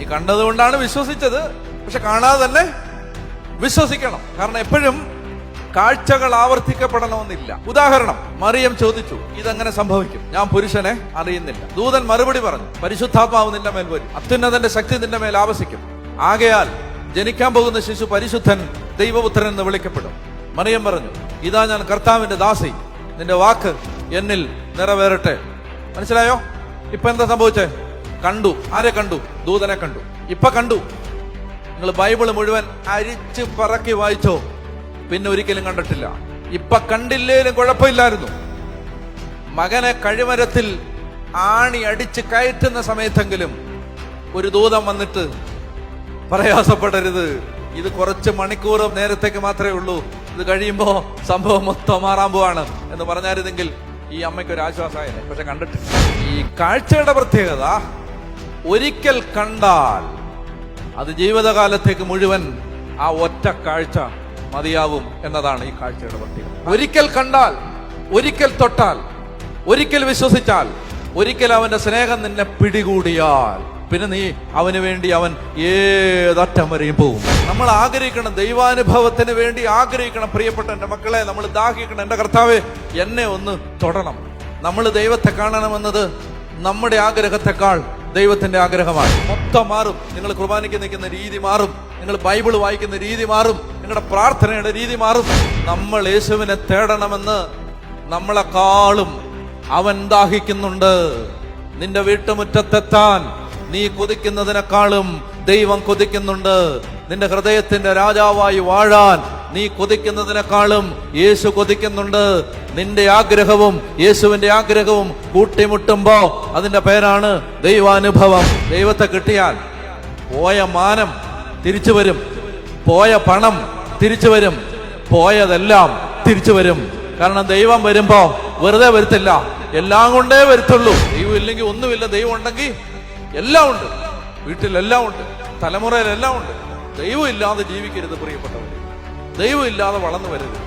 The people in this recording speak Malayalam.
നീ കണ്ടതുകൊണ്ടാണ് വിശ്വസിച്ചത്. പക്ഷെ കാണാതെ തന്നെ വിശ്വസിക്കണം. കാരണം എപ്പോഴും കാഴ്ചകൾ ആവർത്തിക്കപ്പെടണമെന്നില്ല. ഉദാഹരണം, മറിയം ചോദിച്ചു, ഇതെങ്ങനെ സംഭവിക്കും? ഞാൻ പുരുഷനെ അറിയുന്നില്ല. ദൂതൻ മറുപടി പറഞ്ഞു, പരിശുദ്ധാത്മാവ് നിന്റെ മേൽ വരും, അത്യുന്നതന്റെ ശക്തി നിന്റെ മേൽ ആവസിക്കും. ആകയാൽ ജനിക്കാൻ പോകുന്ന ശിശു പരിശുദ്ധൻ ദൈവപുത്രൻ എന്ന് വിളിക്കപ്പെടും. മറിയം പറഞ്ഞു, ഇതാ ഞാൻ കർത്താവിന്റെ ദാസി, നിന്റെ വാക്ക് എന്നിൽ നിറവേറട്ടെ. മനസ്സിലായോ? ഇപ്പൊ എന്താ സംഭവിച്ചേ? കണ്ടു. ആരെ കണ്ടു? ദൂതനെ കണ്ടു. ഇപ്പൊ കണ്ടു. നിങ്ങൾ ബൈബിള് മുഴുവൻ അരിച്ച് പറക്കി വായിച്ചോ, പിന്നെ ഒരിക്കലും കണ്ടിട്ടില്ല. ഇപ്പൊ കണ്ടില്ലേലും കുഴപ്പമില്ലായിരുന്നു. മകനെ കഴിമരത്തിൽ ആണി അടിച്ച് കയറ്റുന്ന സമയത്തെങ്കിലും ഒരു ദൂതൻ വന്നിട്ട് പ്രയാസപ്പെടരുത്, ഇത് കുറച്ച് മണിക്കൂർ നേരത്തേക്ക് മാത്രമേ ഉള്ളൂ, ഇത് കഴിയുമ്പോ സംഭവം മൊത്തം മാറാൻ പോവാണ് എന്ന് പറഞ്ഞായിരുന്നെങ്കിൽ ഈ അമ്മയ്ക്ക് ഒരു ആശ്വാസമായിരുന്നു. പക്ഷെ കണ്ടിട്ടില്ല. ഈ കാഴ്ചയുടെ പ്രത്യേകത, ഒരിക്കൽ കണ്ടാൽ അത് ജീവിതകാലത്തേക്ക് മുഴുവൻ ആ ഒറ്റ കാഴ്ച മതിയാവും എന്നതാണ് ഈ കാഴ്ചയുടെ പ്രത്യേകത. ഒരിക്കൽ കണ്ടാൽ, ഒരിക്കൽ തൊട്ടാൽ, ഒരിക്കൽ വിശ്വസിച്ചാൽ, ഒരിക്കൽ അവന്റെ സ്നേഹം നിന്നെ പിടികൂടിയാൽ പിന്നെ നീ അവന് വേണ്ടി അവൻ ഏതറ്റം വരെയും പോകും. നമ്മൾ ആഗ്രഹിക്കണം, ദൈവാനുഭവത്തിന് വേണ്ടി ആഗ്രഹിക്കണം. പ്രിയപ്പെട്ട എൻ്റെ മക്കളെ, നമ്മൾ ദാഹിക്കണം, എൻ്റെ കർത്താവേ എന്നെ ഒന്ന് തൊടണം. നമ്മൾ ദൈവത്തെ കാണണമെന്നത് നമ്മുടെ ആഗ്രഹത്തെക്കാൾ ദൈവത്തിന്റെ ആഗ്രഹമാണ്. മൊത്തം മാറും. നിങ്ങൾ കുർബാനയ്ക്ക് നിൽക്കുന്ന രീതി മാറും, നിങ്ങൾ ബൈബിൾ വായിക്കുന്ന രീതി മാറും, നിങ്ങളുടെ പ്രാർത്ഥനയുടെ രീതി മാറും. നമ്മൾ യേശുവിനെ തേടണമെന്ന് നമ്മളെക്കാളും അവൻ ദാഹിക്കുന്നുണ്ട്. നിന്റെ വീട്ടുമുറ്റത്തെത്താൻ നീ കൊതിക്കുന്നതിനേക്കാളും ദൈവം കൊതിക്കുന്നുണ്ട്. നിന്റെ ഹൃദയത്തിന്റെ രാജാവായി വാഴാൻ നീ കൊതിക്കുന്നതിനേക്കാളും യേശു കൊതിക്കുന്നുണ്ട്. നിന്റെ ആഗ്രഹവും യേശുവിന്റെ ആഗ്രഹവും കൂട്ടിമുട്ടുമ്പോ അതിന്റെ പേരാണ് ദൈവാനുഭവം. ദൈവത്തെ കിട്ടിയാൽ പോയ മാനം തിരിച്ചു വരും, പോയ പണം തിരിച്ചു വരും, പോയതെല്ലാം തിരിച്ചു വരും. കാരണം ദൈവം വരുമ്പോ വെറുതെ വരുത്തില്ല, എല്ലാം കൊണ്ടേ വരുത്തുള്ളൂ. ദൈവം ഇല്ലെങ്കിൽ ഒന്നുമില്ല, ദൈവം ഉണ്ടെങ്കിൽ എല്ലാം ഉണ്ട്. വീട്ടിലെല്ലാം ഉണ്ട്, തലമുറയിലെല്ലാം ഉണ്ട്. ദൈവം ഇല്ലാതെ ജീവിക്കരുത് പ്രിയപ്പെട്ടവർ. ദൈവം ഇല്ലാതെ വളർന്നു വരരുത്.